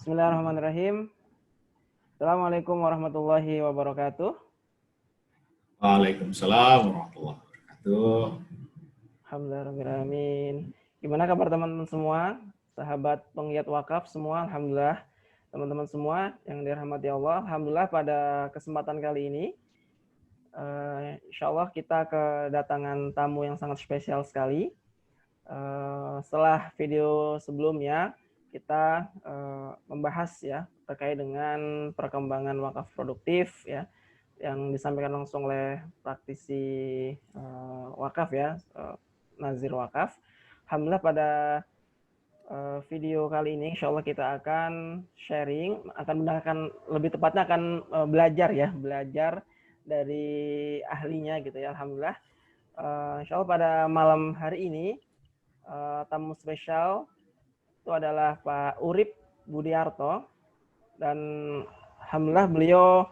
Bismillahirrahmanirrahim. Assalamualaikum warahmatullahi wabarakatuh. Waalaikumsalam warahmatullahi wabarakatuh. Alhamdulillahirrahmanirrahim. Gimana kabar teman-teman semua? Sahabat penggiat wakaf semua, alhamdulillah. Teman-teman semua yang dirahmati Allah, alhamdulillah pada kesempatan kali ini, insya Allah kita kedatangan tamu yang sangat spesial sekali. Setelah video sebelumnya, kita membahas ya terkait dengan perkembangan wakaf produktif ya yang disampaikan langsung oleh praktisi wakaf ya, Nazir Wakaf. Alhamdulillah pada video kali ini insya Allah kita akan sharing, akan mendengarkan, lebih tepatnya akan belajar dari ahlinya gitu ya. Alhamdulillah insya Allah pada malam hari ini tamu spesial itu adalah Pak Urip Budiarto, dan alhamdulillah beliau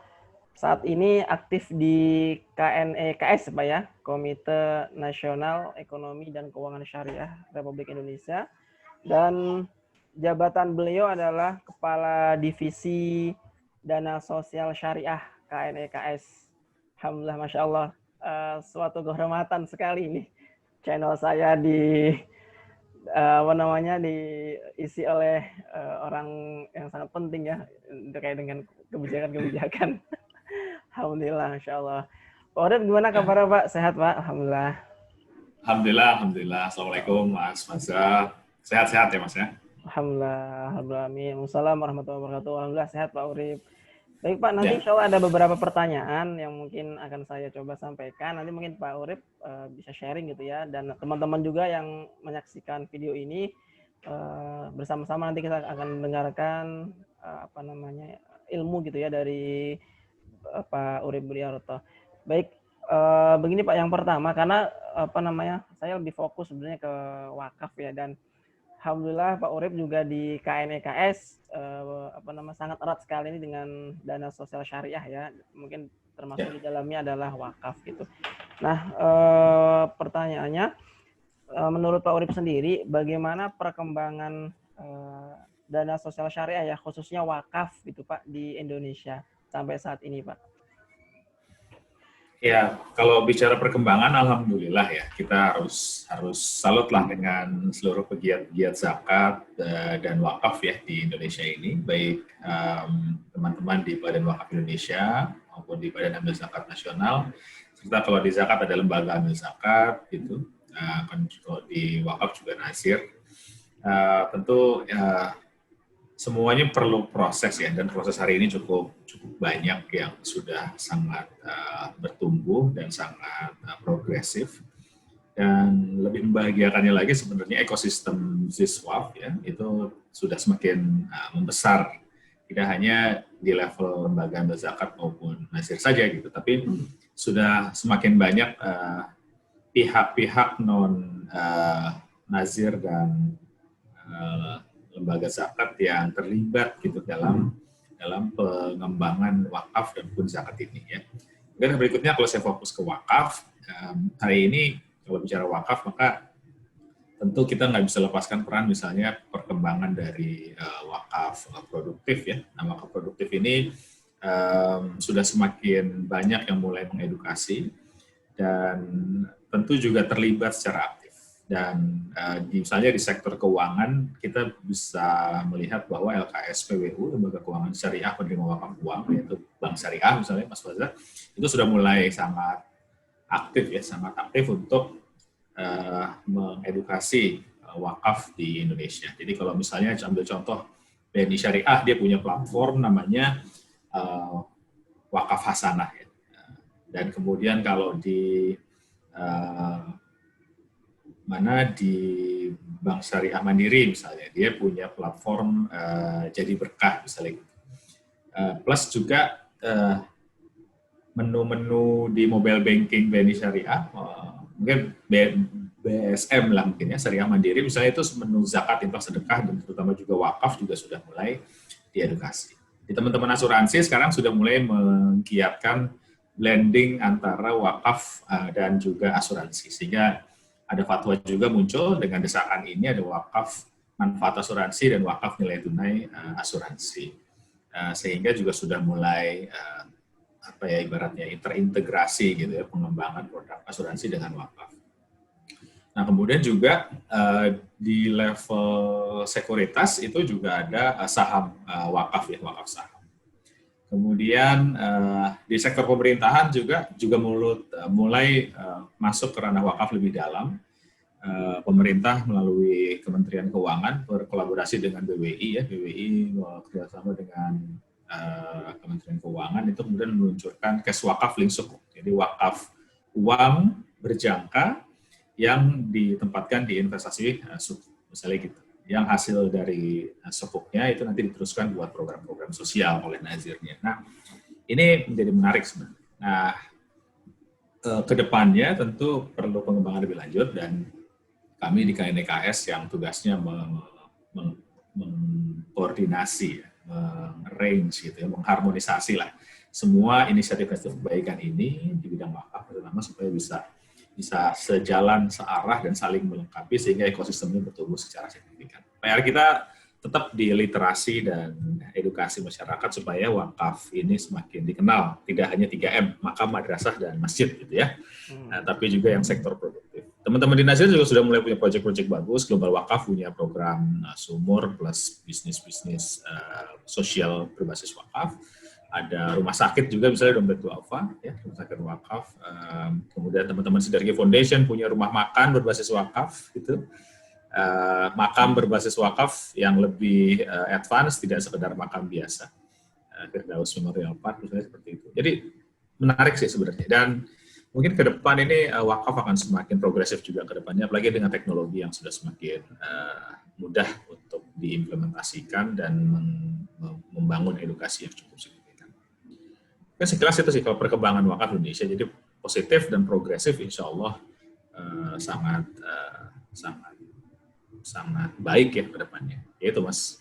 saat ini aktif di KNEKS Pak ya, Komite Nasional Ekonomi dan Keuangan Syariah Republik Indonesia, dan jabatan beliau adalah Kepala Divisi Dana Sosial Syariah KNEKS. Alhamdulillah, Masya Allah, suatu kehormatan sekali ini channel saya diisi oleh orang yang sangat penting ya terkait dengan kebijakan-kebijakan. Alhamdulillah, Masya Allah. Pak Urip, gimana kabarnya Pak? Sehat Pak? Alhamdulillah. Alhamdulillah. Assalamualaikum Mas Maza. Sehat-sehat ya Mas ya? Alhamdulillah, amin. Wassalamualaikum warahmatullahi wabarakatuh. Alhamdulillah sehat Pak Urip. Baik Pak, nanti insya Allah ada beberapa pertanyaan yang mungkin akan saya coba sampaikan. Nanti mungkin Pak Urip bisa sharing gitu ya. Dan teman-teman juga yang menyaksikan video ini bersama-sama nanti kita akan mendengarkan ilmu gitu ya dari Pak Urip Budiarto. Baik, begini Pak, yang pertama karena saya lebih fokus sebenarnya ke wakaf ya, dan alhamdulillah Pak Urip juga di KNEKS sangat erat sekali ini dengan dana sosial syariah ya. Mungkin termasuk di dalamnya adalah wakaf gitu. Nah, pertanyaannya, menurut Pak Urip sendiri, bagaimana perkembangan dana sosial syariah ya, khususnya wakaf gitu Pak di Indonesia sampai saat ini Pak? Ya, kalau bicara perkembangan, alhamdulillah ya, kita harus salut lah dengan seluruh pegiat-pegiat zakat dan wakaf ya di Indonesia ini, baik teman-teman di Badan Wakaf Indonesia maupun di Badan Amil Zakat Nasional, serta kalau di zakat ada lembaga amil zakat gitu, kan kalau di wakaf juga Nazir. Tentu semuanya perlu proses ya, dan proses hari ini cukup banyak yang sudah sangat bertumbuh dan sangat progresif, dan lebih membahagiakannya lagi sebenarnya ekosistem Ziswaf ya itu sudah semakin membesar, tidak hanya di level lembaga amil zakat maupun Nazir saja gitu, tapi sudah semakin banyak pihak-pihak non Nazir dan lembaga zakat yang terlibat gitu dalam pengembangan wakaf dan pun zakat ini ya. Dan berikutnya kalau saya fokus ke wakaf, hari ini kalau bicara wakaf maka tentu kita nggak bisa lepaskan peran misalnya perkembangan dari wakaf produktif ya. Nah, wakaf produktif ini sudah semakin banyak yang mulai mengedukasi dan tentu juga terlibat secara aktif. Dan misalnya di sektor keuangan kita bisa melihat bahwa LKS PWU, Lembaga Keuangan Syariah Penerima Wakaf Uang, yaitu Bank Syariah misalnya Mas Faza, itu sudah mulai sangat aktif untuk mengedukasi wakaf di Indonesia. Jadi kalau misalnya ambil contoh BNI Syariah, dia punya platform namanya Wakaf Hasanah ya. Dan kemudian kalau di di Bank Syariah Mandiri misalnya, dia punya platform Jadi Berkah misalnya. Plus juga menu-menu di mobile banking BNI Syariah, mungkin BSM lah mungkin ya, Syariah Mandiri misalnya, itu menu zakat, infak, sedekah, dan terutama juga wakaf juga sudah mulai diedukasi. Di teman-teman asuransi sekarang sudah mulai menggiatkan blending antara wakaf dan juga asuransi, sehingga ada fatwa juga muncul dengan desakan ini, ada wakaf manfaat asuransi dan wakaf nilai tunai asuransi. Sehingga juga sudah mulai ibaratnya terintegrasi gitu ya, pengembangan produk asuransi dengan wakaf. Nah, kemudian juga di level sekuritas itu juga ada saham wakaf ya, wakaf saham. Kemudian di sektor pemerintahan juga mulai masuk ke ranah wakaf lebih dalam. Pemerintah melalui Kementerian Keuangan berkolaborasi dengan BWI ya, BWI bekerjasama dengan Kementerian Keuangan itu kemudian meluncurkan cash wakaf link sukuk. Jadi wakaf uang berjangka yang ditempatkan di investasi sukuk, misalnya gitu. Yang hasil dari sukuknya itu nanti diteruskan buat program-program sosial oleh nazirnya. Nah, ini menjadi menarik sebenarnya. Nah, kedepannya tentu perlu pengembangan lebih lanjut dan kami di KNKS yang tugasnya mengkoordinasi, arrange gitu ya, mengharmonisasi lah semua inisiatif kebaikan ini di bidang wakaf terutama supaya bisa sejalan, searah dan saling melengkapi sehingga ekosistemnya bertumbuh secara signifikan. PR kita tetap di literasi dan edukasi masyarakat supaya wakaf ini semakin dikenal, tidak hanya 3M, makam, madrasah dan masjid gitu ya. Tapi juga yang sektor produktif. Teman-teman di Nazir juga sudah mulai punya proyek-proyek bagus. Global Wakaf punya program sumur plus bisnis-bisnis sosial berbasis wakaf. Ada rumah sakit juga misalnya Dompet Duafa, ya, rumah sakit wakaf. Kemudian teman-teman Sinergi Foundation punya rumah makan berbasis wakaf, gitu. Makam berbasis wakaf yang lebih advance, tidak sekedar makam biasa. Firdaus Memorial Park misalnya seperti itu. Jadi menarik sih sebenarnya. Dan mungkin ke depan ini wakaf akan semakin progresif juga ke depannya, apalagi dengan teknologi yang sudah semakin mudah untuk diimplementasikan dan membangun edukasi yang cukup signifikan. Sekilas itu sih kalau perkembangan wakaf Indonesia, jadi positif dan progresif, insya Allah sangat baik ya ke depannya. Itu Mas.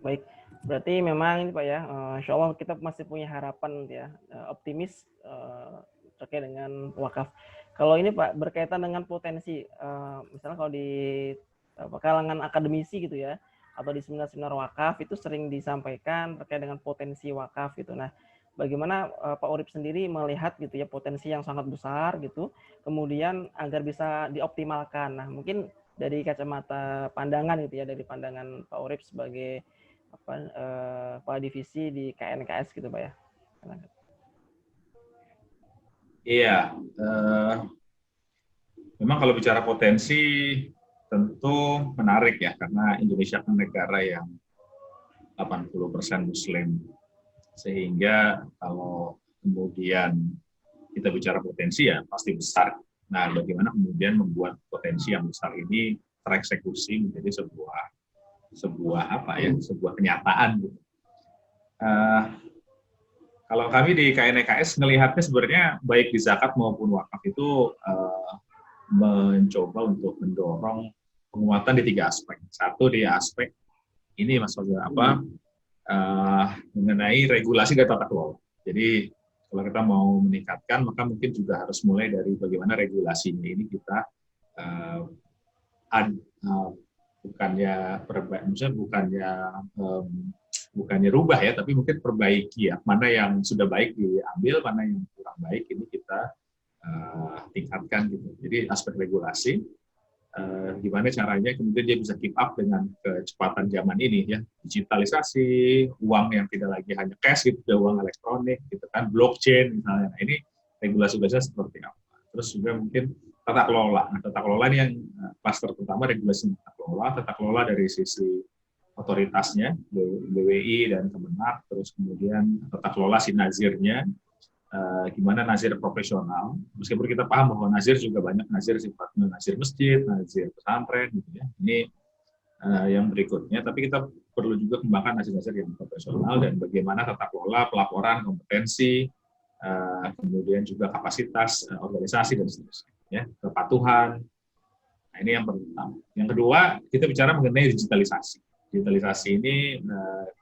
Baik, berarti memang ini Pak ya, insya Allah kita masih punya harapan ya, optimis terkait dengan wakaf. Kalau ini Pak berkaitan dengan potensi, misalnya kalau di kalangan akademisi gitu ya, atau di seminar-seminar wakaf itu sering disampaikan terkait dengan potensi wakaf gitu. Nah, bagaimana Pak Urip sendiri melihat gitu ya potensi yang sangat besar gitu, kemudian agar bisa dioptimalkan. Nah, mungkin dari kacamata pandangan gitu ya, dari pandangan Pak Urip sebagai kepala divisi di KNKS gitu Pak ya. Iya, memang kalau bicara potensi tentu menarik ya, karena Indonesia kan negara yang 80% Muslim. Sehingga kalau kemudian kita bicara potensi ya pasti besar. Nah, bagaimana kemudian membuat potensi yang besar ini tereksekusi menjadi sebuah kenyataan gitu. Kalau kami di KNKS melihatnya sebenarnya baik di zakat maupun wakaf itu mencoba untuk mendorong penguatan di 3 aspek. Satu di aspek ini Mas Fajar, mengenai regulasi dan tata kelola. Jadi kalau kita mau meningkatkan, maka mungkin juga harus mulai dari bagaimana regulasinya ini kita bukannya rubah ya, tapi mungkin perbaiki ya. Mana yang sudah baik diambil, mana yang kurang baik ini kita tingkatkan gitu. Jadi aspek regulasi, gimana caranya kemudian dia bisa keep up dengan kecepatan zaman ini ya, digitalisasi, uang yang tidak lagi hanya cash gitu, uang elektronik gitu kan, blockchain misalnya. Nah, ini regulasi-regulasinya seperti apa? Terus juga mungkin tata kelola. Nah, tata kelola ini yang kluster pertama, regulasi tata kelola dari sisi otoritasnya, BWI dan Kemenak, terus kemudian tata kelola si nazirnya, gimana nazir profesional, meskipun kita paham bahwa nazir juga banyak nazir sifatnya nazir masjid, nazir pesantren gitu ya. Ini yang berikutnya, tapi kita perlu juga kembangkan nazir-nazir yang profesional dan bagaimana tata kelola, pelaporan, kompetensi, kemudian juga kapasitas organisasi dan seterusnya, ya, kepatuhan. Nah, ini yang pertama. Yang kedua, kita bicara mengenai digitalisasi. Digitalisasi ini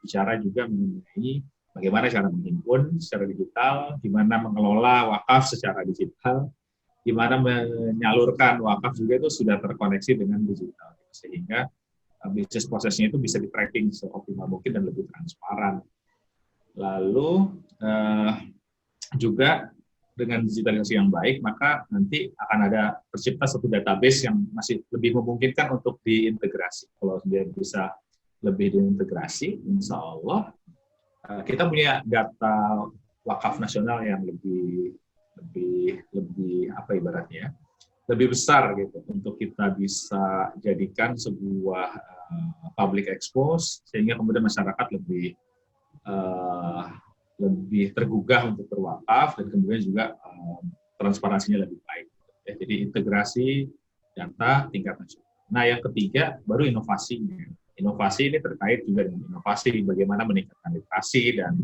bicara juga mengenai bagaimana cara menghimpun secara digital, gimana mengelola wakaf secara digital, gimana menyalurkan wakaf juga itu sudah terkoneksi dengan digital. Sehingga bisnis prosesnya itu bisa di-tracking seoptimal mungkin dan lebih transparan. Lalu juga dengan digitalisasi yang baik, maka nanti akan ada tercipta satu database yang masih lebih memungkinkan untuk diintegrasi. Kalau dia bisa lebih diintegrasi, insya Allah kita punya data wakaf nasional yang lebih apa ibaratnya, lebih besar gitu untuk kita bisa jadikan sebuah public expose sehingga kemudian masyarakat lebih tergugah untuk berwakaf dan kemudian juga transparansinya lebih baik. Ya, jadi integrasi data tingkat nasional. Nah, yang ketiga baru inovasi. Inovasi ini terkait juga dengan inovasi bagaimana meningkatkan literasi dan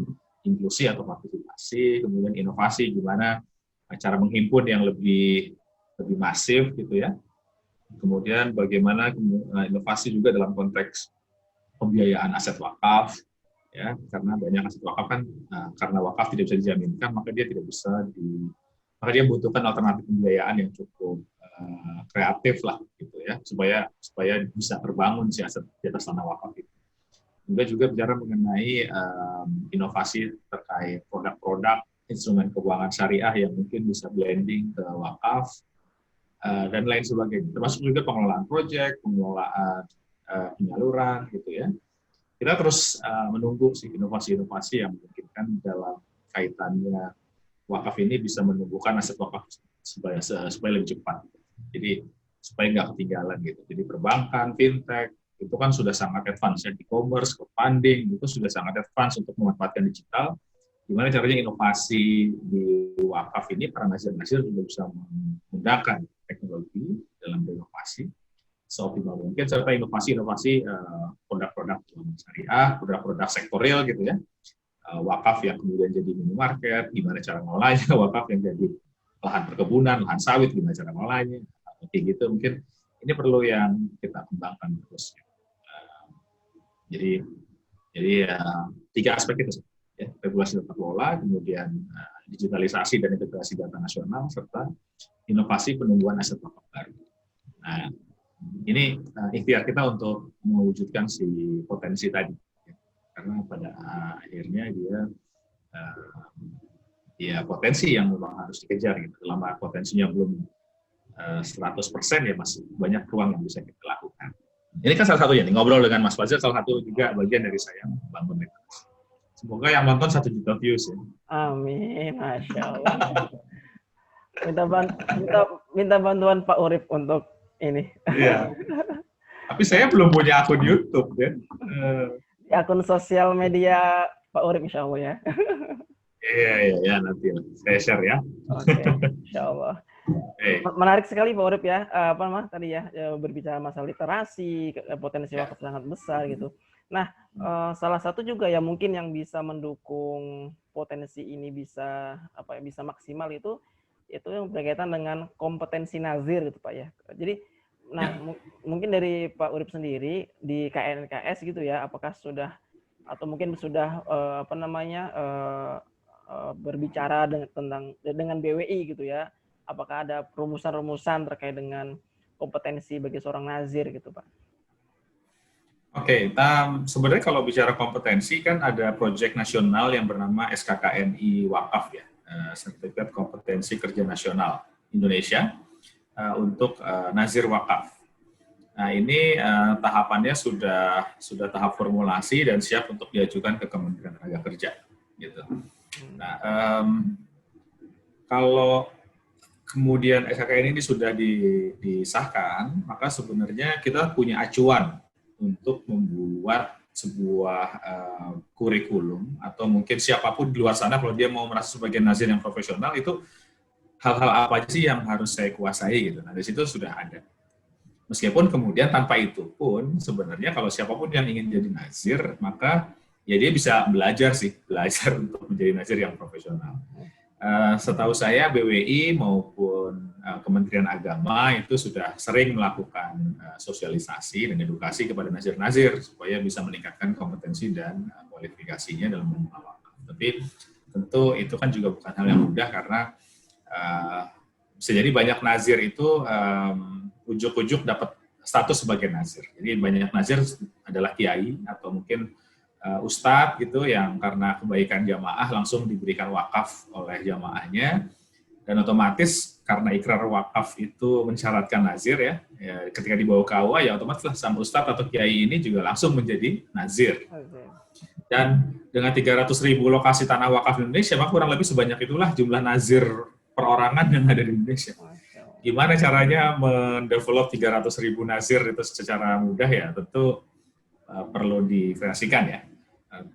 inklusi atau partisipasi, kemudian inovasi gimana cara menghimpun yang lebih masif gitu ya. Kemudian bagaimana inovasi juga dalam konteks pembiayaan aset wakaf. Ya, karena banyak aset wakaf kan karena wakaf tidak bisa dijaminkan, maka dia butuhkan alternatif pembiayaan yang cukup kreatif lah gitu ya, supaya bisa terbangun si aset di atas tanah wakaf itu. Juga bicara mengenai inovasi terkait produk-produk instrumen keuangan syariah yang mungkin bisa blending ke wakaf dan lain sebagainya, termasuk juga pengelolaan proyek, pengelolaan penyaluran gitu ya. Kita terus menunggu sih inovasi-inovasi yang memungkinkan dalam kaitannya wakaf ini bisa menumbuhkan aset wakaf supaya lebih cepat. Jadi supaya nggak ketinggalan gitu. Jadi perbankan, fintech itu kan sudah sangat advance, ya, e-commerce, crowdfunding itu sudah sangat advance untuk memanfaatkan digital. Gimana caranya inovasi di wakaf ini para nazir-nazir juga bisa menggunakan teknologi dalam berinovasi seoptimal mungkin, serta inovasi-inovasi produk-produk syariah, produk-produk sektorial gitu ya, wakaf yang kemudian jadi minimarket, gimana cara ngelolanya, wakaf yang jadi lahan perkebunan, lahan sawit, gimana cara ngelolanya, kayak gitu. Mungkin ini perlu yang kita kembangkan terus. Jadi tiga aspek itu, ya, regulasi tata kelola, kemudian digitalisasi dan integrasi data nasional, serta inovasi penumbuhan aset wakaf baru. Nah, ini ikhtiar kita untuk mewujudkan si potensi tadi, karena pada akhirnya dia potensi yang memang harus dikejar gitu. Selama potensinya belum 100% ya masih banyak ruang yang bisa kita lakukan. Ini kan salah satunya nih, ngobrol dengan Mas Fazil, salah satu juga bagian dari saya membangun itu. Semoga yang nonton 1 juta views ya. Amin, Masya Allah. Minta bantuan Pak Urip untuk ini. Iya. Tapi saya belum punya akun YouTube ya. Akun sosial media Pak Urip insya Allah ya. Iya, nanti saya share ya. Oke, insya Allah. Menarik sekali Pak Urip ya. Tadi ya berbicara masalah literasi, potensi wakaf sangat besar gitu. Nah, salah satu juga ya mungkin yang bisa mendukung potensi ini bisa maksimal itu yang berkaitan dengan kompetensi nazir gitu Pak ya. Jadi mungkin dari Pak Urip sendiri di KNKS gitu ya, apakah sudah atau mungkin sudah berbicara dengan BWI gitu ya, apakah ada rumusan-rumusan terkait dengan kompetensi bagi seorang nazir gitu Pak? Oke, sebenarnya kalau bicara kompetensi kan ada proyek nasional yang bernama SKKNI Wakaf ya, Sertifikat Kompetensi Kerja Nasional Indonesia untuk nazir wakaf. Nah ini tahapannya sudah tahap formulasi dan siap untuk diajukan ke Kementerian Tenaga Kerja, gitu. Nah kalau kemudian SKKNI ini sudah disahkan, maka sebenarnya kita punya acuan untuk membuat sebuah kurikulum, atau mungkin siapapun di luar sana kalau dia mau merasa sebagai nazir yang profesional itu hal-hal apa aja sih yang harus saya kuasai gitu. Nah di situ sudah ada. Meskipun kemudian tanpa itu pun sebenarnya kalau siapapun yang ingin jadi nazir maka ya dia bisa belajar untuk menjadi nazir yang profesional. Setahu saya BWI maupun Kementerian Agama itu sudah sering melakukan sosialisasi dan edukasi kepada nazir-nazir supaya bisa meningkatkan kompetensi dan kualifikasinya dalam mengelola wakaf. Tapi tentu itu kan juga bukan hal yang mudah karena bisa jadi banyak nazir itu ujuk-ujuk dapat status sebagai nazir. Jadi banyak nazir adalah kiai atau mungkin ustadz gitu yang karena kebaikan jamaah langsung diberikan wakaf oleh jamaahnya, dan otomatis karena ikrar wakaf itu mensyaratkan nazir ya ketika dibawa ke KUA ya otomatis lah sama ustadz atau kiai ini juga langsung menjadi nazir. Dan dengan 300.000 lokasi tanah wakaf di Indonesia, maka kurang lebih sebanyak itulah jumlah nazir perorangan yang ada di Indonesia. Gimana caranya mendevelop 300.000 nazir itu secara mudah ya, tentu perlu diverifikasikan ya.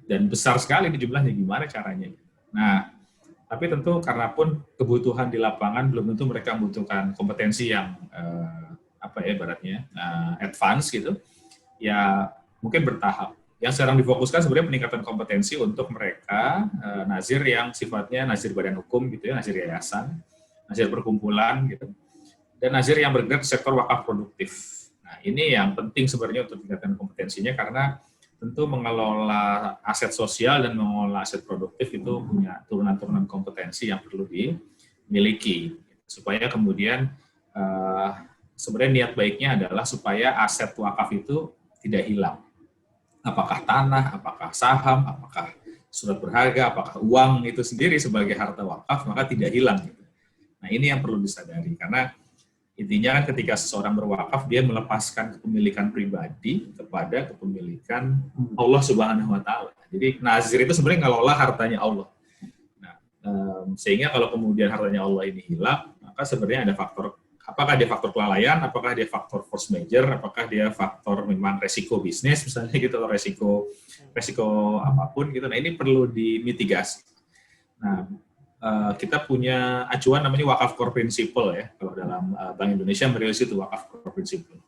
Dan besar sekali ini jumlahnya, gimana caranya. Nah, tapi tentu karena pun kebutuhan di lapangan belum tentu mereka membutuhkan kompetensi yang ibaratnya advance gitu. Ya mungkin bertahap. Yang sekarang difokuskan sebenarnya peningkatan kompetensi untuk mereka nazir yang sifatnya nazir badan hukum gitu ya, nazir yayasan, nazir perkumpulan gitu. Dan nazir yang bergerak di sektor wakaf produktif. Nah, ini yang penting sebenarnya untuk tingkatkan kompetensinya karena tentu mengelola aset sosial dan mengelola aset produktif itu punya turunan-turunan kompetensi yang perlu dimiliki supaya kemudian sebenarnya niat baiknya adalah supaya aset wakaf itu tidak hilang. Apakah tanah, apakah saham, apakah surat berharga, apakah uang itu sendiri sebagai harta wakaf maka tidak hilang. Nah, ini yang perlu disadari karena intinya kan ketika seseorang berwakaf, dia melepaskan kepemilikan pribadi kepada kepemilikan Allah Subhanahu wa Ta'ala. Jadi nazir itu sebenarnya ngelola hartanya Allah. Nah, sehingga kalau kemudian hartanya Allah ini hilang, maka sebenarnya ada faktor, apakah dia faktor kelalaian, apakah dia faktor force major, apakah dia faktor memang resiko bisnis misalnya gitu, atau resiko apapun gitu. Nah, ini perlu dimitigasi. Nah, kita punya acuan namanya wakaf core principle ya, kalau dalam Bank Indonesia merilis itu wakaf core principle.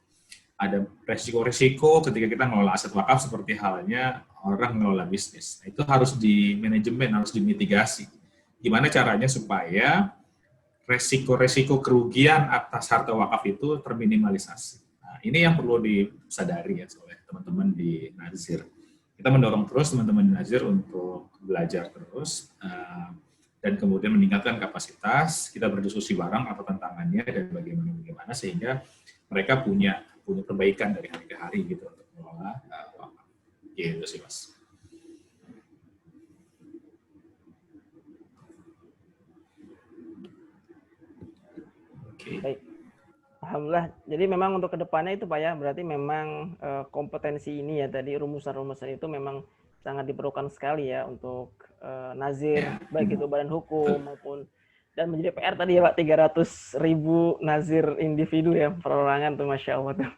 Ada resiko-resiko ketika kita mengelola aset wakaf seperti halnya orang mengelola bisnis. Nah, itu harus di manajemen, harus dimitigasi. Gimana caranya supaya resiko-resiko kerugian atas harta wakaf itu terminimalisasi. Nah, ini yang perlu disadari ya oleh teman-teman di Nazir. Kita mendorong terus teman-teman di Nazir untuk belajar terus, dan kemudian meningkatkan kapasitas, kita berdiskusi bareng apa tantangannya dan bagaimana sehingga mereka punya perbaikan dari hari ke hari gitu untuk mengelola wakaf. Gitu sih Mas. Baik. Alhamdulillah. Jadi memang untuk kedepannya itu Pak ya, berarti memang kompetensi ini ya tadi rumusan-rumusan itu memang sangat diperlukan sekali ya untuk nazir, baik itu badan hukum maupun, dan menjadi PR tadi ya Pak, 300.000 nazir individu ya, perorangan tuh Masya Allah tuh.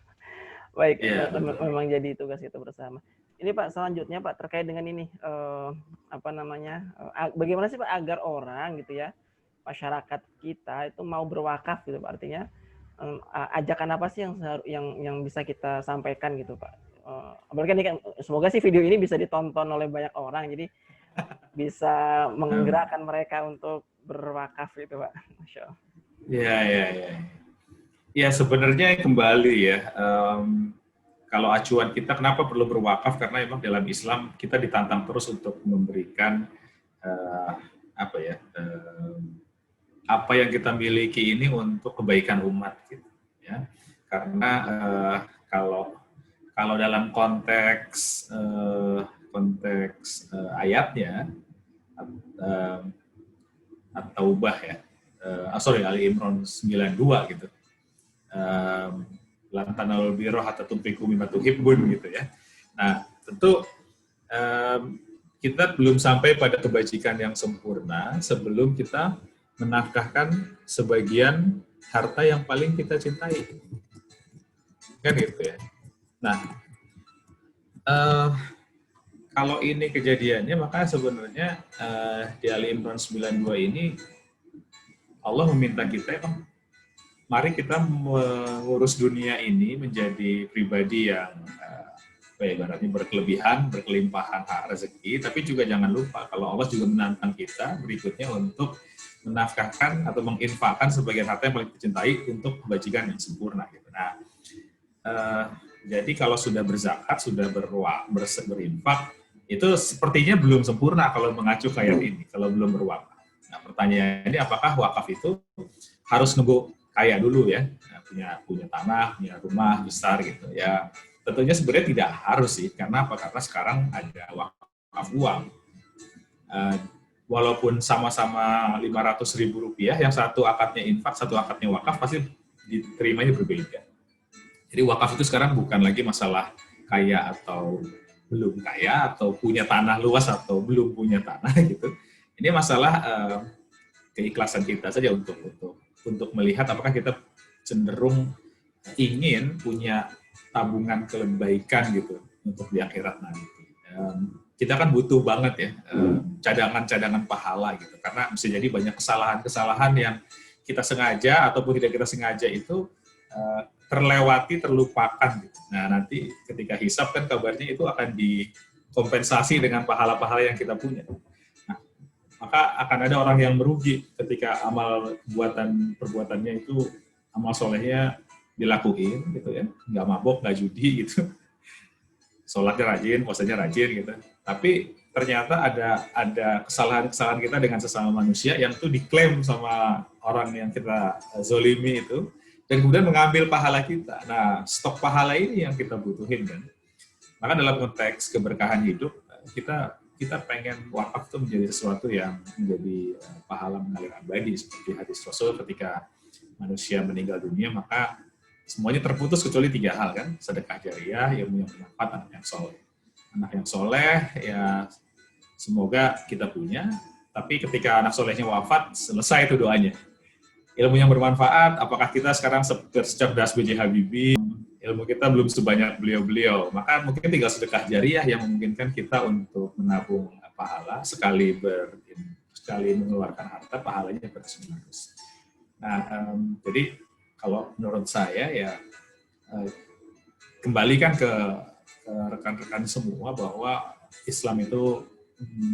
Baik, memang jadi tugas kita bersama. Ini Pak, selanjutnya Pak, terkait dengan ini, bagaimana sih Pak agar orang gitu ya, masyarakat kita itu mau berwakaf gitu Pak, artinya ajakan apa sih yang bisa kita sampaikan gitu Pak? Apalagi kan semoga sih video ini bisa ditonton oleh banyak orang, jadi bisa menggerakkan mereka untuk berwakaf itu Pak. Masya Allah. Ya sebenarnya kembali ya, kalau acuan kita kenapa perlu berwakaf, karena memang dalam Islam kita ditantang terus untuk memberikan apa yang kita miliki ini untuk kebaikan umat gitu ya. Karena kalau dalam konteks ayatnya At-Taubah ya, Ali Imran 92 gitu. Lan tanalul birra hatta tunfiqu mimma tuhibbun gitu ya. Nah, tentu kita belum sampai pada kebajikan yang sempurna sebelum kita menafkahkan sebagian harta yang paling kita cintai. Kan gitu ya. Nah, kalau ini kejadiannya, maka sebenarnya di Ali Imran 92 ini Allah meminta kita, mari kita mengurus dunia ini menjadi pribadi yang ibaratnya berkelebihan, berkelimpahan hak rezeki, tapi juga jangan lupa kalau Allah juga menantang kita berikutnya untuk menafkahkan atau menginfakkan sebagian harta yang paling dicintai untuk kebajikan yang sempurna. Gitu. Nah, jadi kalau sudah berzakat, sudah berinfak, itu sepertinya belum sempurna kalau mengacu ke ayat ini, kalau belum berwakaf. Nah, pertanyaannya apakah wakaf itu harus nunggu kaya dulu ya, punya tanah, punya rumah besar gitu ya. Tentunya sebenarnya tidak harus sih, karena apa? Karena sekarang ada wakaf uang. Walaupun sama-sama Rp500.000, yang satu akadnya infak, satu akadnya wakaf, pasti diterimanya berbeda. Jadi wakaf itu sekarang bukan lagi masalah kaya atau belum kaya, atau punya tanah luas atau belum punya tanah gitu. Ini masalah keikhlasan kita saja untuk melihat apakah kita cenderung ingin punya tabungan kebaikan gitu untuk di akhirat nanti. Kita kan butuh banget ya cadangan-cadangan pahala gitu, karena bisa jadi banyak kesalahan-kesalahan yang kita sengaja ataupun tidak kita sengaja itu terlewati, terlupakan gitu. Nah nanti ketika hisab kan kabarnya itu akan dikompensasi dengan pahala-pahala yang kita punya. Nah, maka akan ada orang yang merugi ketika amal perbuatannya itu, amal solehnya dilakuin gitu ya, nggak mabok, nggak judi gitu, sholatnya rajin, puasanya rajin gitu. Tapi ternyata ada kesalahan-kesalahan kita dengan sesama manusia yang tuh diklaim sama orang yang kita zolimi itu, dan kemudian mengambil pahala kita. Nah, stok pahala ini yang kita butuhin kan. Maka dalam konteks keberkahan hidup, kita pengen wakaf itu menjadi sesuatu yang menjadi pahala mengalir abadi, seperti hadis Rasul ketika manusia meninggal dunia, maka semuanya terputus kecuali 3 hal kan, sedekah jariah, ilmu yang bermanfaat, anak yang soleh. Anak yang soleh ya semoga kita punya, tapi ketika anak solehnya wafat, selesai itu doanya. Ilmu yang bermanfaat, apakah kita sekarang secerdas B.J. Habibie, ilmu kita belum sebanyak beliau-beliau, maka mungkin tinggal sedekah jariah yang memungkinkan kita untuk menabung pahala, sekali mengeluarkan harta, pahalanya bersemenerus. Nah, jadi kalau menurut saya ya kembalikan ke rekan-rekan semua bahwa Islam itu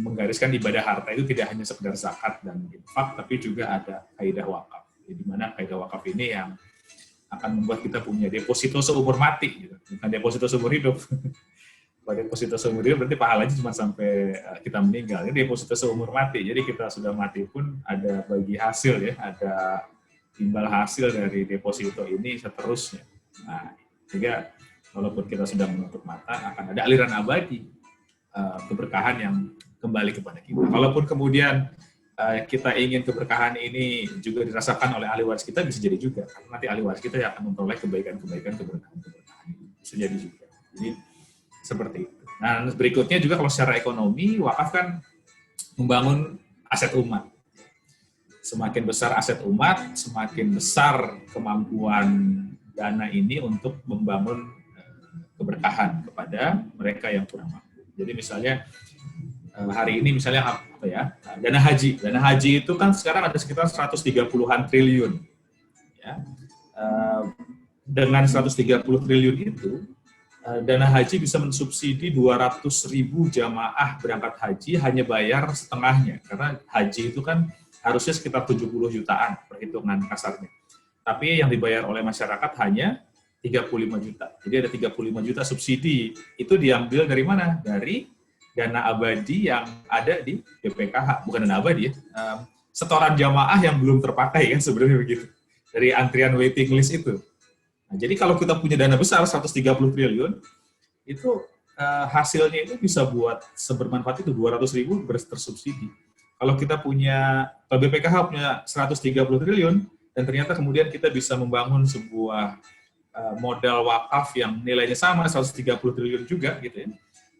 menggariskan ibadah harta itu tidak hanya sekedar zakat dan infak, tapi juga ada kaidah wakaf. Di mana kaidah wakaf ini yang akan membuat kita punya deposito seumur mati, gitu. Bukan deposito seumur hidup. Kalau deposito seumur hidup berarti pahalanya cuma sampai kita meninggal. Ini deposito seumur mati, jadi kita sudah mati pun ada bagi hasil ya, ada timbal hasil dari deposito ini seterusnya. Nah, sehingga walaupun kita sudah menutup mata, akan ada aliran abadi keberkahan yang kembali kepada kita. Kalaupun kemudian kita ingin keberkahan ini juga dirasakan oleh ahli waris kita, bisa jadi juga. Karena nanti ahli waris kita yang akan memperoleh kebaikan-kebaikan, keberkahan. Bisa jadi juga. Jadi seperti itu. Nah, berikutnya juga kalau secara ekonomi, wakaf kan membangun aset umat. Semakin besar aset umat, semakin besar kemampuan dana ini untuk membangun keberkahan kepada mereka yang kurang mampu. Jadi misalnya hari ini misalnya apa ya, dana haji itu kan sekarang ada sekitar 130-an triliun. Ya. Dengan 130 triliun itu, dana haji bisa mensubsidi 200.000 jamaah berangkat haji hanya bayar setengahnya, karena haji itu kan harusnya sekitar 70 jutaan perhitungan kasarnya. Tapi yang dibayar oleh masyarakat hanya 35 juta. Jadi ada 35 juta subsidi. Itu diambil dari mana? Dari dana abadi yang ada di BPKH. Bukan dana abadi ya. Setoran jamaah yang belum terpakai kan sebenarnya begitu. Dari antrian waiting list itu. Nah, jadi kalau kita punya dana besar 130 triliun, itu hasilnya itu bisa buat sebermanfaat itu 200.000 tersubsidi. Kalau kita punya, kalau BPKH punya 130 triliun, dan ternyata kemudian kita bisa membangun sebuah modal wakaf yang nilainya sama, 130 triliun juga, gitu ya.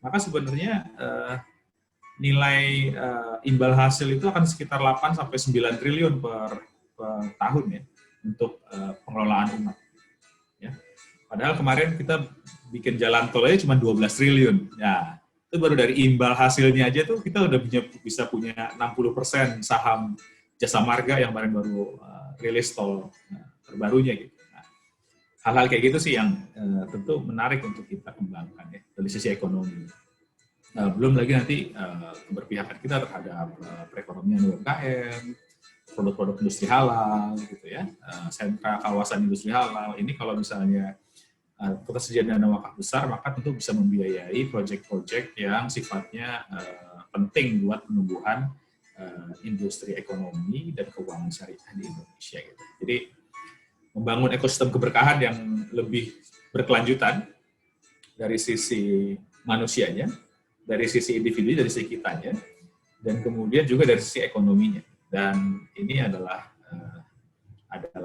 Maka sebenarnya nilai imbal hasil itu akan sekitar 8-9 triliun per tahun ya, untuk pengelolaan umat. Ya. Padahal kemarin kita bikin jalan tol aja cuma 12 triliun. Ya. Itu baru dari imbal hasilnya aja tuh kita udah bisa punya 60% saham Jasa Marga yang kemarin baru rilis tol terbarunya gitu. Nah, hal-hal kayak gitu sih yang tentu menarik untuk kita kembangkan ya dari sisi ekonomi. Belum lagi nanti keberpihakan kita terhadap perekonomian UMKM, produk-produk industri halal gitu ya, sentra kawasan industri halal. Ini kalau misalnya ketersediaan dana wakaf besar, maka tentu bisa membiayai proyek-proyek yang sifatnya penting buat penumbuhan industri ekonomi dan keuangan syariah di Indonesia. Gitu. Jadi membangun ekosistem keberkahan yang lebih berkelanjutan dari sisi manusianya, dari sisi individu, dari sisi kitanya, dan kemudian juga dari sisi ekonominya. Dan ini adalah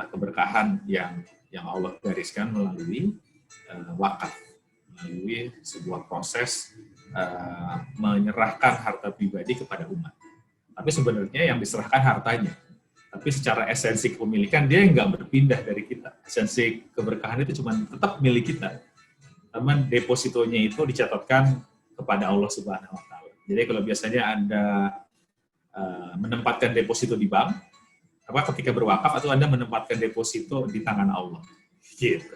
keberkahan yang Allah gariskan melalui wakaf, melalui sebuah proses menyerahkan harta pribadi kepada umat. Tapi sebenarnya yang diserahkan hartanya. Tapi secara esensi kepemilikan dia nggak berpindah dari kita. Esensi keberkahan itu cuma tetap milik kita. Namun depositonya itu dicatatkan kepada Allah Subhanahu Wa Taala. Jadi kalau biasanya Anda menempatkan deposito di bank, ketika berwakaf atau Anda menempatkan deposito di tangan Allah, gitu.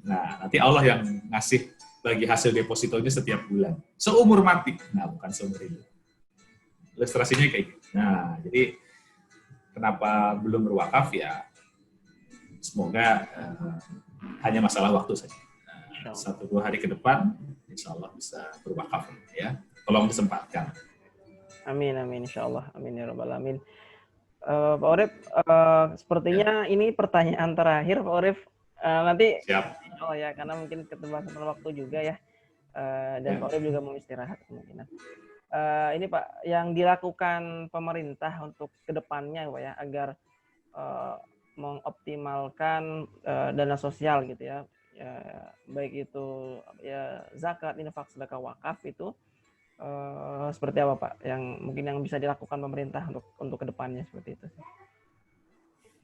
Nah, nanti Allah yang ngasih bagi hasil depositonya setiap bulan, seumur mati. Nah, bukan seumur hidup. Ilustrasinya kayak gitu. Nah, jadi kenapa belum berwakaf ya? Semoga hanya masalah waktu saja. 1-2 hari ke depan, insya Allah bisa berwakaf ya. Tolong disempatkan. Amin, amin, insya Allah. Amin ya rabbal alamin. Pak Urip, sepertinya ini pertanyaan terakhir, Pak Urip. Nanti, siap. Oh ya, karena mungkin keterbatasan waktu juga ya. Dan Pak Urip juga mau istirahat kemungkinan. Ini Pak, yang dilakukan pemerintah untuk kedepannya Pak ya, agar mengoptimalkan dana sosial gitu ya. Baik itu ya zakat, infak, sedekah, wakaf itu seperti apa Pak yang mungkin yang bisa dilakukan pemerintah untuk kedepannya seperti itu?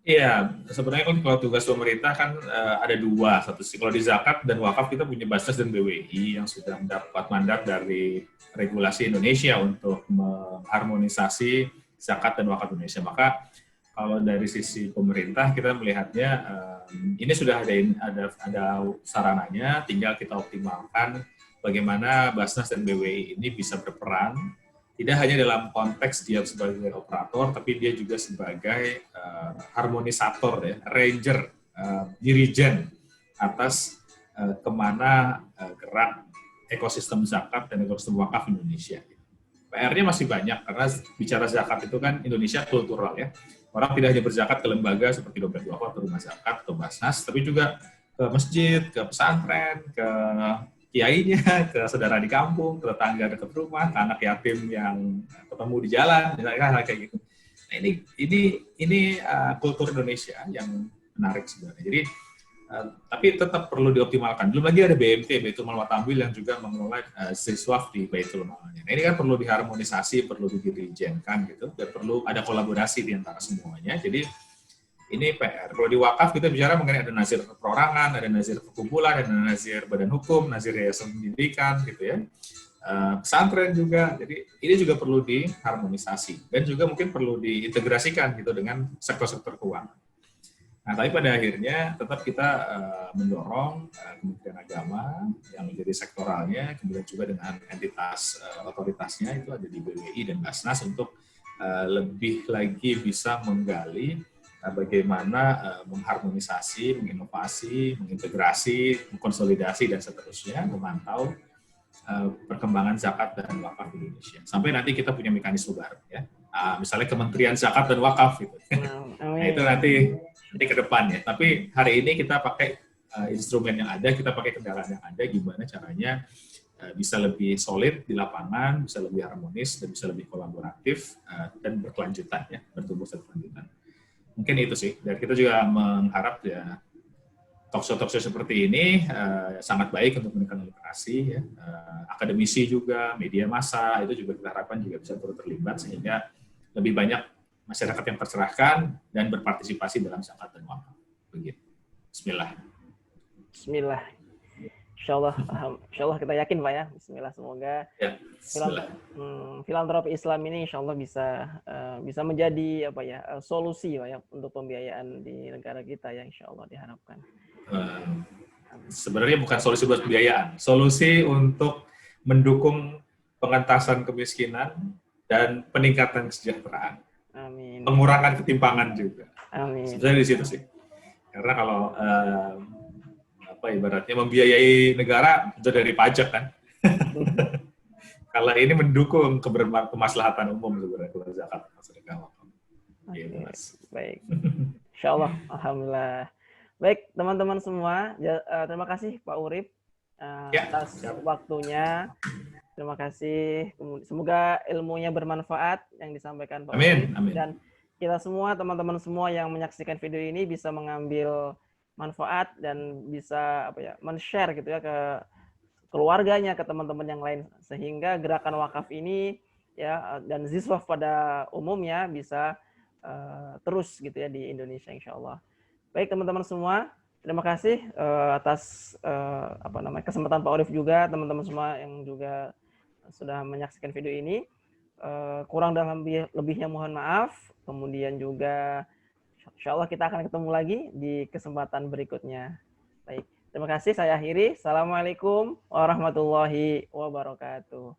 Iya, sebenarnya kalau tugas pemerintah kan ada 2, satu sih kalau di zakat dan wakaf kita punya Basnas dan BWI yang sudah mendapat mandat dari regulasi Indonesia untuk mengharmonisasi zakat dan wakaf Indonesia. Maka kalau dari sisi pemerintah kita melihatnya ini sudah ada sarananya, tinggal kita optimalkan bagaimana Basnas dan BWI ini bisa berperan, tidak hanya dalam konteks dia sebagai operator, tapi dia juga sebagai harmonisator, ya, ranger, dirijen atas kemana gerak ekosistem zakat dan ekosistem wakaf Indonesia. PR-nya masih banyak, karena bicara zakat itu kan Indonesia kultural ya. Orang tidak hanya berzakat ke lembaga seperti dompet wakaf atau rumah zakat atau Basnas, tapi juga ke masjid, ke pesantren, ke kiainya, ke saudara di kampung, ke tetangga dekat rumah, ke anak yatim yang ketemu di jalan, misalnya kayak gitu. Nah, ini kultur Indonesia yang menarik sebenarnya. Jadi tapi tetap perlu dioptimalkan. Belum lagi ada BMT, Baitul Mal wa Tamwil, yang juga mengelola siswaf di Baitul Malnya. Nah, ini kan perlu diharmonisasi, perlu didirijenkan gitu, dan perlu ada kolaborasi di antara semuanya. Jadi ini PR. Kalau di wakaf kita bicara mengenai ada nazir perorangan, ada nazir perkumpulan, ada nazir badan hukum, nazir yayasan pendidikan gitu ya. Pesantren juga. Jadi ini juga perlu diharmonisasi dan juga mungkin perlu diintegrasikan gitu dengan sektor-sektor keuangan. Nah, tapi pada akhirnya tetap kita mendorong Kementerian Agama yang menjadi sektoralnya, kemudian juga dengan entitas otoritasnya itu ada di BWI dan Basnas untuk lebih lagi bisa menggali bagaimana mengharmonisasi, menginovasi, mengintegrasi, mengkonsolidasi, dan seterusnya, memantau perkembangan zakat dan wakaf di Indonesia. Sampai nanti kita punya mekanisme baru, ya. Misalnya Kementerian Zakat dan Wakaf, gitu. Nah, itu nanti ke depannya. Tapi hari ini kita pakai instrumen yang ada, kita pakai kendaraan yang ada, gimana caranya bisa lebih solid di lapangan, bisa lebih harmonis, dan bisa lebih kolaboratif, dan berkelanjutan, ya, bertumbuh berkelanjutan. Mungkin itu sih. Dan kita juga mengharap ya talkshow seperti ini sangat baik untuk meningkatkan literasi, ya. Akademisi juga, media massa itu juga kita harapkan juga bisa turut terlibat sehingga lebih banyak masyarakat yang tercerahkan dan berpartisipasi dalam zakat dan wakaf. Begitu. Bismillah. Bismillah. Insya Allah kita yakin Pak ya. Bismillah, semoga ya, filantropi Islam ini insya Allah bisa menjadi solusi Pak ya untuk pembiayaan di negara kita ya, insya Allah diharapkan. Sebenarnya bukan solusi buat pembiayaan, solusi untuk mendukung pengentasan kemiskinan dan peningkatan kesejahteraan. Amin. Pengurangan ketimpangan juga. Amin. Sebenarnya di situ sih. Karena kalau ibaratnya membiayai negara itu dari pajak kan. Kalau ini mendukung kemaslahatan umum sebenarnya, kalau zakat sedekah wakaf. Baik. Insya Allah, alhamdulillah. Baik, teman-teman semua, terima kasih Pak Urip atas waktunya. Terima kasih. Semoga ilmunya bermanfaat yang disampaikan Pak Urip. Dan kita semua, teman-teman semua yang menyaksikan video ini bisa mengambil manfaat dan bisa men-share gitu ya ke keluarganya, ke teman-teman yang lain, sehingga gerakan wakaf ini ya dan ziswaf pada umumnya bisa terus gitu ya di Indonesia, insya Allah. Baik teman-teman semua, terima kasih atas kesempatan Pak Urip juga, teman-teman semua yang juga sudah menyaksikan video ini. Kurang dan lebihnya mohon maaf. Kemudian juga insya Allah kita akan ketemu lagi di kesempatan berikutnya. Baik, terima kasih. Saya akhiri. Assalamualaikum warahmatullahi wabarakatuh.